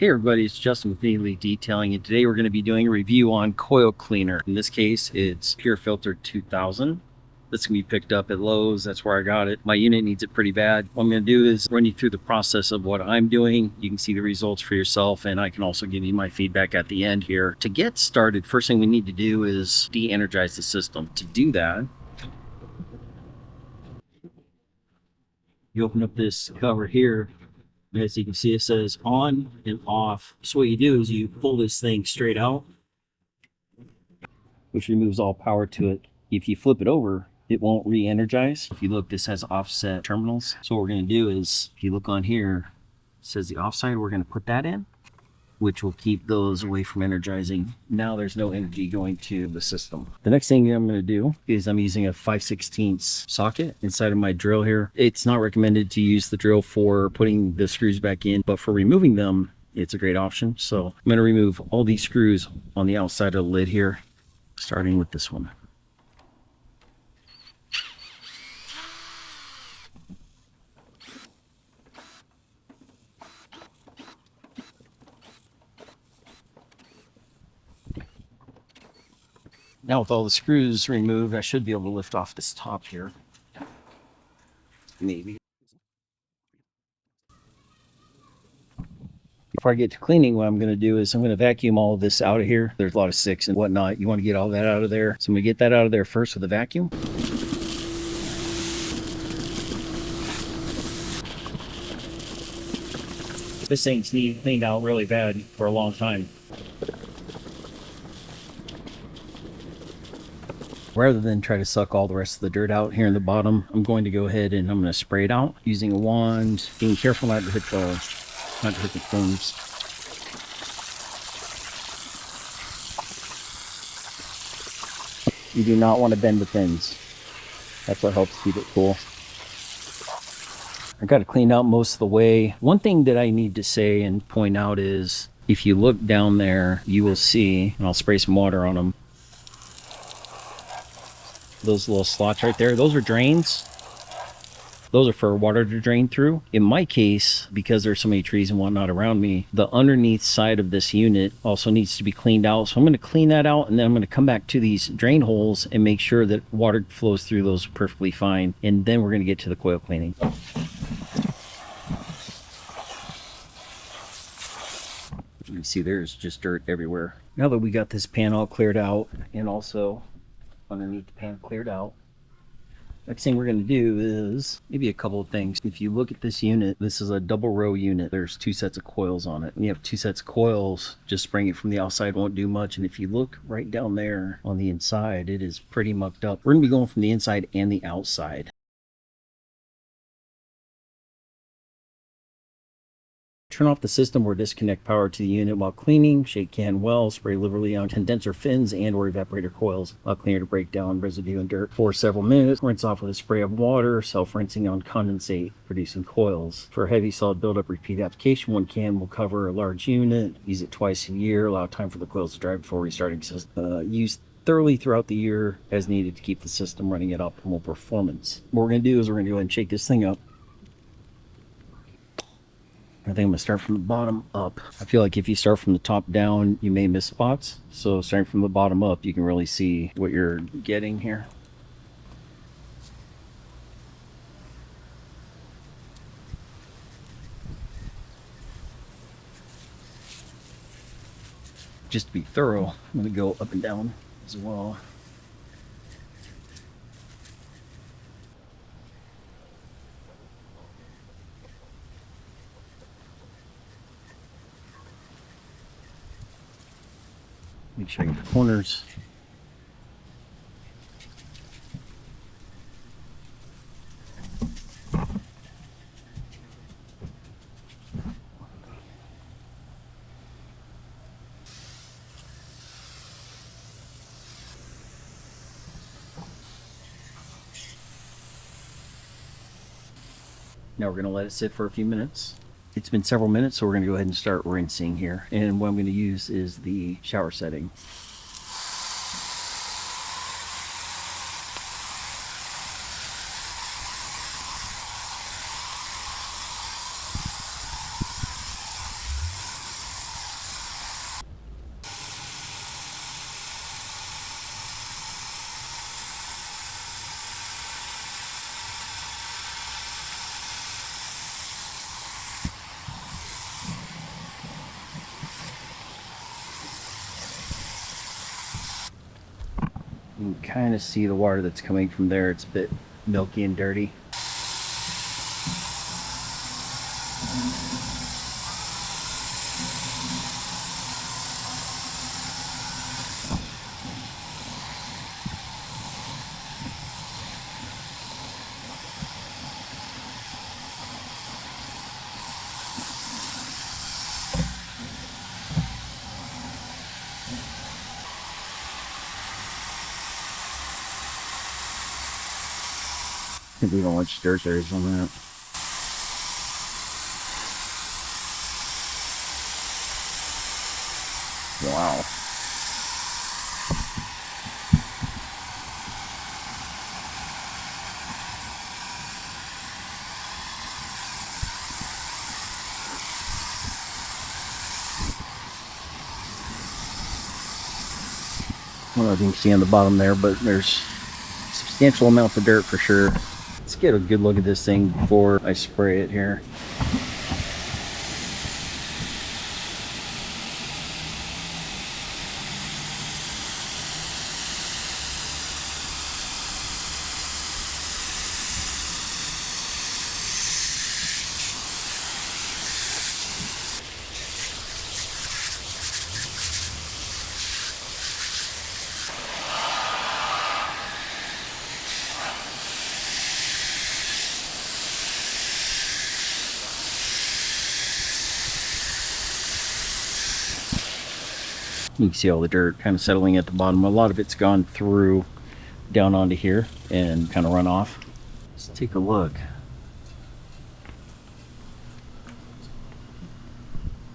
Hey everybody, it's Justin with Neatly Detailing, and today we're going to be doing a review on coil cleaner. In this case, it's Purafilter 2000. This can be picked up at Lowe's. That's where I got it. My unit needs it pretty bad. What I'm going to do is run you through the process of what I'm doing. You can see the results for yourself, and I can also give you my feedback at the end here. To get started, first thing we need to do is de-energize the system. To do that, you open up this cover here. As you can see, it says on and off. So what you do is you pull this thing straight out, which removes all power to it. If you flip it over, it won't re-energize. If you look, this has offset terminals. So what we're going to do is, if you look on here, it says the offside, we're going to put that in, which will keep those away from energizing. Now there's no energy going to the system. The next thing I'm going to do is I'm using a 5/16 socket inside of my drill here. It's not recommended to use the drill for putting the screws back in, but for removing them, it's a great option. So I'm going to remove all these screws on the outside of the lid here, starting with this one. Now with all the screws removed, I should be able to lift off this top here. Maybe. Before I get to cleaning, what I'm going to do is I'm going to vacuum all of this out of here. There's a lot of sticks and whatnot. You want to get all that out of there. So I'm going to get that out of there first with a vacuum. This thing's needed cleaned out really bad for a long time. Rather than try to suck all the rest of the dirt out here in the bottom, I'm going to go ahead and I'm going to spray it out using a wand, being careful not to hit the fins. You do not want to bend the fins. That's what helps keep it cool. I got it cleaned out most of the way. One thing that I need to say and point out is if you look down there, you will see, and I'll spray some water on them, those little slots right there, those are drains. Those are for water to drain through. In my case, because there's so many trees and whatnot around me, the underneath side of this unit also needs to be cleaned out. So I'm going to clean that out, and then I'm going to come back to these drain holes and make sure that water flows through those perfectly fine. And then we're going to get to the coil cleaning. You can see there's just dirt everywhere. Now that we got this pan all cleared out and also underneath the pan cleared out, next thing we're going to do is maybe a couple of things. If you look at this unit, this is a double row unit. There's two sets of coils on it. When you have two sets of coils, just spraying it from the outside won't do much. And if you look right down there on the inside, it is pretty mucked up. We're going to be going from the inside and the outside. Turn off the system or disconnect power to the unit while cleaning. Shake can well. Spray liberally on condenser fins and or evaporator coils. Allow cleaner to break down residue and dirt for several minutes. Rinse off with a spray of water. Self-rinsing on condensate, producing coils. For heavy solid buildup, repeat application. One can will cover a large unit. Use it twice a year. Allow time for the coils to dry before restarting system. Use thoroughly throughout the year as needed to keep the system running at optimal performance. What we're going to do is we're going to go ahead and shake this thing up. I think I'm going to start from the bottom up. I feel like if you start from the top down, you may miss spots. So starting from the bottom up, you can really see what you're getting here. Just to be thorough, I'm going to go up and down as well. Make sure I get the corners. Now we're going to let it sit for a few minutes. It's been several minutes, so we're going to go ahead and start rinsing here. And what I'm going to use is the shower setting. You can kind of see the water that's coming from there. It's a bit milky and dirty. I think we don't want dirt areas on that. Wow. I don't know if you can see on the bottom there, but there's substantial amounts of dirt for sure. Let's get a good look at this thing before I spray it here. You can see all the dirt kind of settling at the bottom. A lot of it's gone through down onto here and kind of run off. Let's take a look.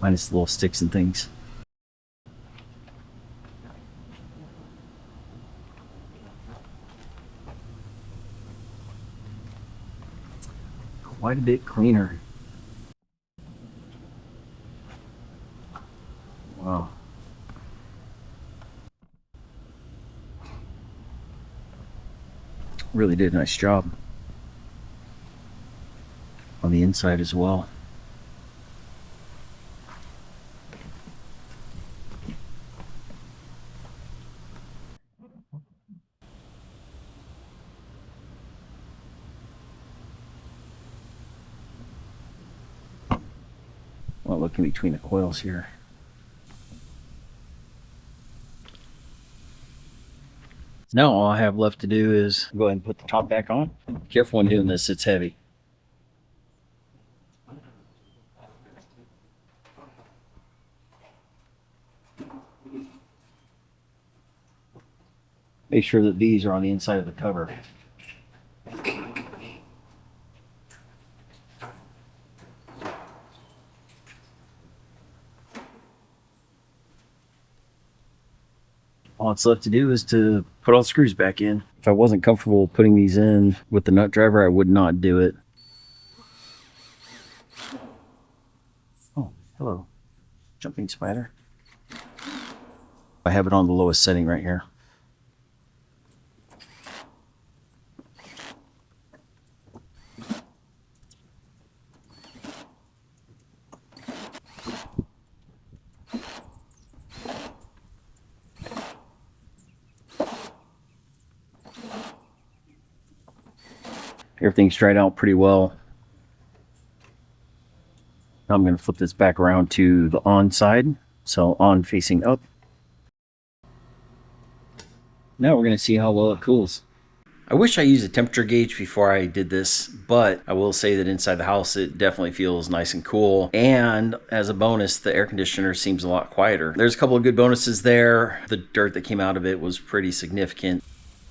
Minus the little sticks and things. Quite a bit cleaner. Wow. Really did a nice job on the inside as well. Well, looking between the coils here. Now all I have left to do is go ahead and put the top back on. Careful when doing this, it's heavy. Make sure that these are on the inside of the cover. All it's left to do is to put all the screws back in. If I wasn't comfortable putting these in with the nut driver, I would not do it. Oh, hello, jumping spider. I have it on the lowest setting right here. Everything's dried out pretty well. Now I'm going to flip this back around to the on side. So on facing up. Now we're going to see how well it cools. I wish I used a temperature gauge before I did this, but I will say that inside the house it definitely feels nice and cool. And as a bonus, the air conditioner seems a lot quieter. There's a couple of good bonuses there. The dirt that came out of it was pretty significant.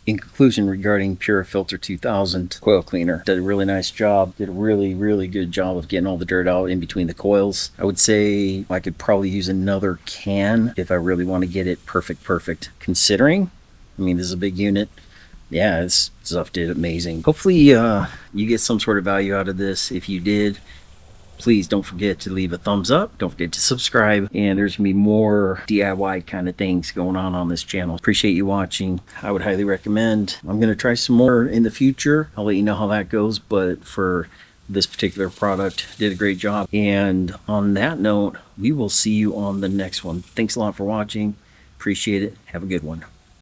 In conclusion, regarding Purafilter 2000 coil cleaner, did a really nice job. Did a really good job of getting all the dirt out in between the coils. I would say I could probably use another can if I really want to get it perfect. Considering, I mean, this is a big unit. Yeah, this stuff did amazing. Hopefully you get some sort of value out of this. If you did, please don't forget to leave a thumbs up. Don't forget to subscribe. And there's going to be more DIY kind of things going on this channel. Appreciate you watching. I would highly recommend. I'm going to try some more in the future. I'll let you know how that goes. But for this particular product, did a great job. And on that note, we will see you on the next one. Thanks a lot for watching. Appreciate it. Have a good one.